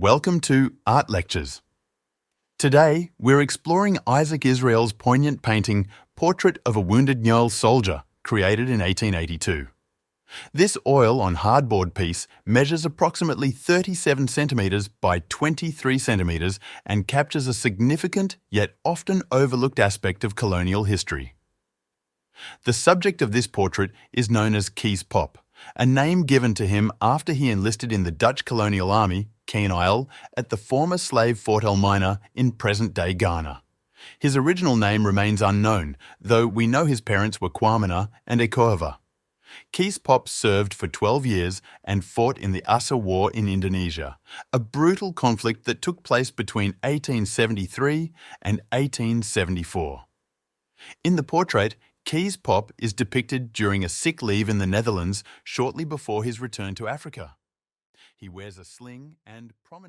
Welcome to Art Lectures. Today, we're exploring Isaac Israel's poignant painting, Portrait of a Wounded KNIL Soldier, created in 1882. This oil on hardboard piece measures approximately 37 centimetres by 23 centimetres and captures a significant yet often overlooked aspect of colonial history. The subject of this portrait is known as Kees Pop, a name given to him after he enlisted in the Dutch Colonial Army, KNIL, at the former slave Fort Elmina in present-day Ghana. His original name remains unknown, though we know his parents were Kwamina and Ekohova. Kees Pop served for 12 years and fought in the Asa War in Indonesia, a brutal conflict that took place between 1873 and 1874. In the portrait, Kees Pop is depicted during a sick leave in the Netherlands shortly before his return to Africa. He wears a sling and prominent